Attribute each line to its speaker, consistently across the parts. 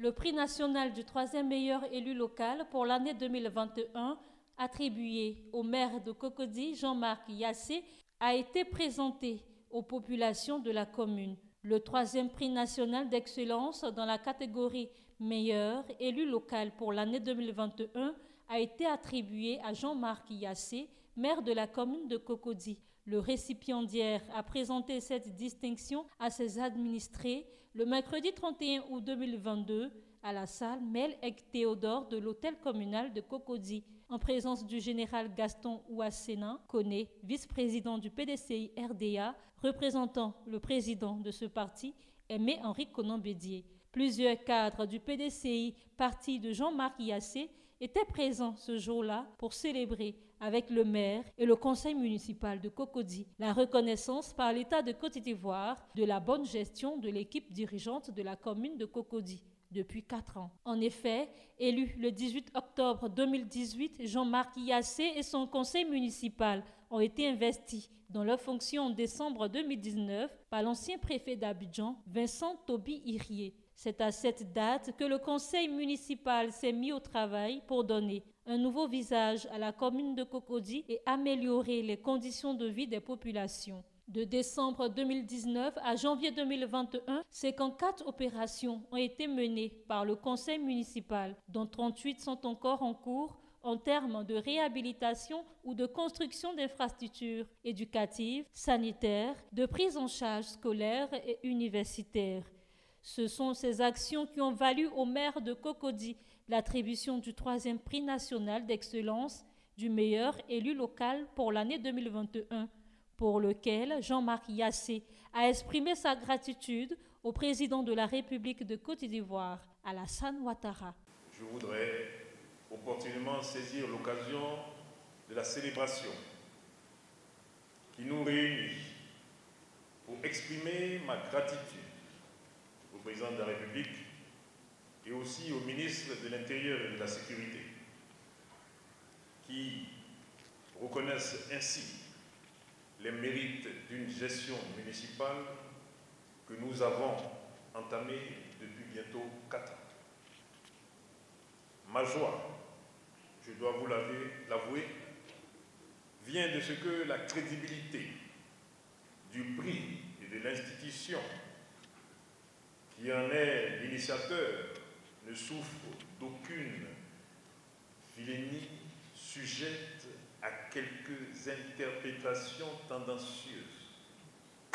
Speaker 1: Le prix national du troisième meilleur élu local pour l'année 2021, attribué au maire de Cocody, Jean-Marc Yassé, a été présenté aux populations de la commune. Le troisième prix national d'excellence dans la catégorie meilleur élu local pour l'année 2021 a été attribué à Jean-Marc Yassé, maire de la commune de Cocody. Le récipiendaire a présenté cette distinction à ses administrés le mercredi 31 août 2022 à la salle Mel-Ec Théodore de l'hôtel communal de Cocody, en présence du général Gaston Ouassena Koné, vice-président du PDCI RDA, représentant le président de ce parti, Aimé-Henri Konan-Bédié. Plusieurs cadres du PDCI, parti de Jean-Marc Yassé, étaient présents ce jour-là pour célébrer avec le maire et le conseil municipal de Cocody la reconnaissance par l'État de Côte d'Ivoire de la bonne gestion de l'équipe dirigeante de la commune de Cocody depuis 4 ans. En effet, élu le 18 octobre 2018, Jean-Marc Yassé et son conseil municipal ont été investis dans leurs fonctions en décembre 2019 par l'ancien préfet d'Abidjan, Vincent Toby Irié. C'est à cette date que le conseil municipal s'est mis au travail pour donner un nouveau visage à la commune de Cocody et améliorer les conditions de vie des populations. De décembre 2019 à janvier 2021, 54 opérations ont été menées par le conseil municipal, dont 38 sont encore en cours en termes de réhabilitation ou de construction d'infrastructures éducatives, sanitaires, de prise en charge scolaire et universitaire. Ce sont ces actions qui ont valu au maire de Cocody l'attribution du troisième prix national d'excellence du meilleur élu local pour l'année 2021, pour lequel Jean-Marc Yassé a exprimé sa gratitude au président de la République de Côte d'Ivoire, Alassane Ouattara.
Speaker 2: Je voudrais opportunément saisir l'occasion de la célébration qui nous réunit pour exprimer ma gratitude au président de la République et aussi au ministre de l'Intérieur et de la Sécurité qui reconnaissent ainsi les mérites d'une gestion municipale que nous avons entamée depuis bientôt 4 ans. Ma joie, je dois vous l'avouer, vient de ce que la crédibilité du prix et de l'institution qui en est l'initiateur ne souffre d'aucune vilénie sujette à quelques interprétations tendancieuses.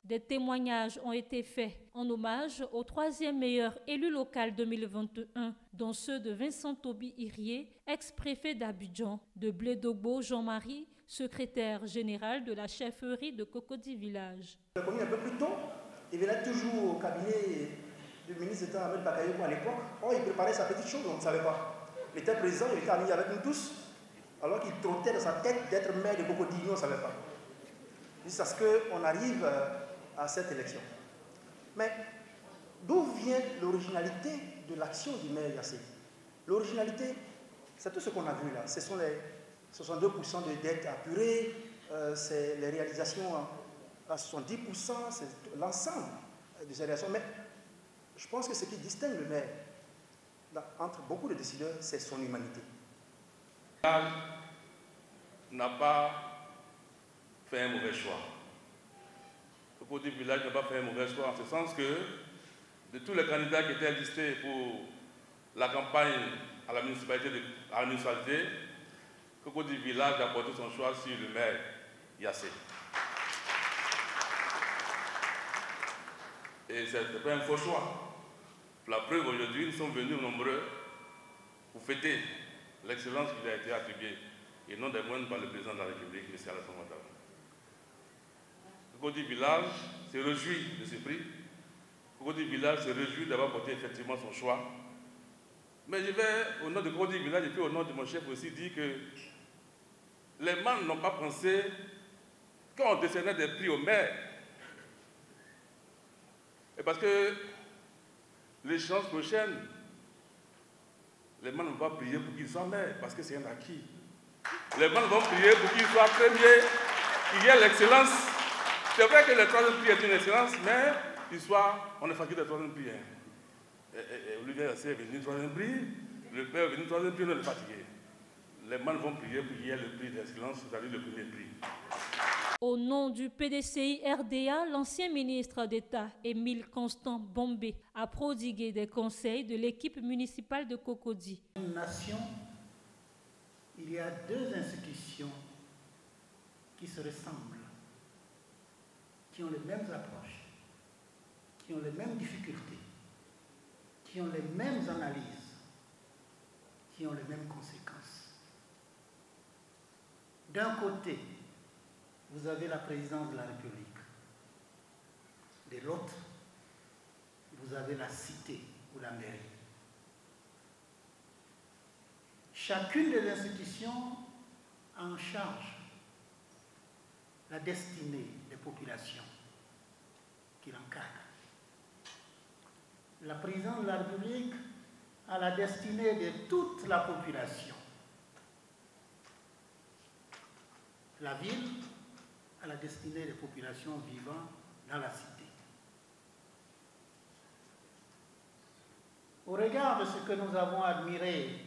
Speaker 1: Des témoignages ont été faits en hommage au troisième meilleur élu local 2021, dont ceux de Vincent Toby Irié, ex-préfet d'Abidjan, de Blédogbo Jean-Marie, secrétaire général de la chefferie de Cocody Village.
Speaker 3: Je l'ai connu un peu plus tôt, il venait toujours au cabinet du ministre d'État Ahmed Bakayoko à l'époque. Il préparait sa petite chose, on ne savait pas. Il était présent, il était ami avec nous tous, alors qu'il trottait dans sa tête d'être maire de Cocody, nous on ne savait pas. Jusqu'à ce qu'on arrive à cette élection. Mais d'où vient l'originalité de l'action du maire Yassé? L'originalité, c'est tout ce qu'on a vu là. Ce sont les 62% de dettes apurées, c'est les réalisations à 70%, c'est l'ensemble de ces réalisations. Mais je pense que ce qui distingue le maire entre beaucoup de décideurs, c'est son humanité.
Speaker 4: N'a pas fait un mauvais choix. Le Cocody Village n'a pas fait un mauvais choix en ce sens que de tous les candidats qui étaient listés pour la campagne à la municipalité, Cocody Village a porté son choix sur le maire Yassé. Et ce n'est pas un faux choix. Pour la preuve, aujourd'hui, nous sommes venus nombreux pour fêter l'excellence qui a été attribuée, et non des moindres par le président de la République, M. Alassane Ouattara. Cocody Village se réjouit de ce prix. Cocody Village se réjouit d'avoir porté effectivement son choix. Mais je vais, au nom de Cocody Village et puis au nom de mon chef aussi, dire que les membres n'ont pas pensé qu'on décernait des prix au maire. Et parce que l'échéance prochaine, les membres ne vont pas prier pour qu'il soit maire, parce que c'est un acquis. Les membres vont prier pour qu'il soit premier, qu'il y ait l'excellence. C'est vrai que le troisième prix est une excellence, mais on est fatigué de troisième prix. Olivier Yassé est venu 3e prix, le père est venu 3e prix, on est fatigué. Les membres vont prier pour qu'il y ait le prix d'excellence, c'est-à-dire le premier prix.
Speaker 1: Au nom du PDCI RDA, l'ancien ministre d'État Émile Constant Bombé a prodigué des conseils de l'équipe municipale de Cocody.
Speaker 5: Dans une nation, il y a deux institutions qui se ressemblent, qui ont les mêmes approches, qui ont les mêmes difficultés, qui ont les mêmes analyses, qui ont les mêmes conséquences. D'un côté, vous avez la présidence de la République. De l'autre, vous avez la cité ou la mairie. Chacune des institutions a en charge la destinée des populations qui l'encadrent. La présidence de la République a la destinée de toute la population. La ville a la destinée des populations vivant dans la cité. Au regard de ce que nous avons admiré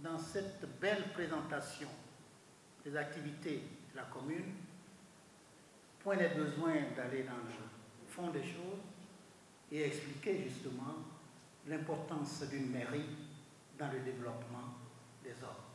Speaker 5: dans cette belle présentation des activités de la commune, point n'est besoin d'aller dans le fond des choses et expliquer justement l'importance d'une mairie dans le développement des hommes.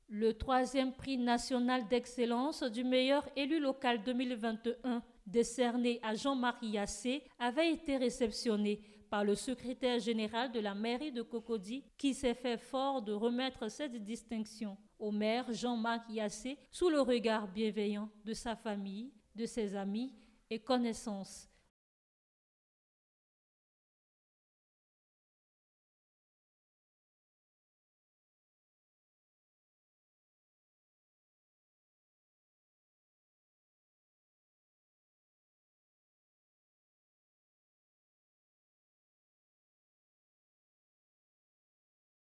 Speaker 1: Le 3e prix national d'excellence du meilleur élu local 2021, décerné à Jean-Marc Yassé, avait été réceptionné par le secrétaire général de la mairie de Cocody, qui s'est fait fort de remettre cette distinction au maire Jean-Marc Yassé sous le regard bienveillant de sa famille, de ses amis et connaissances.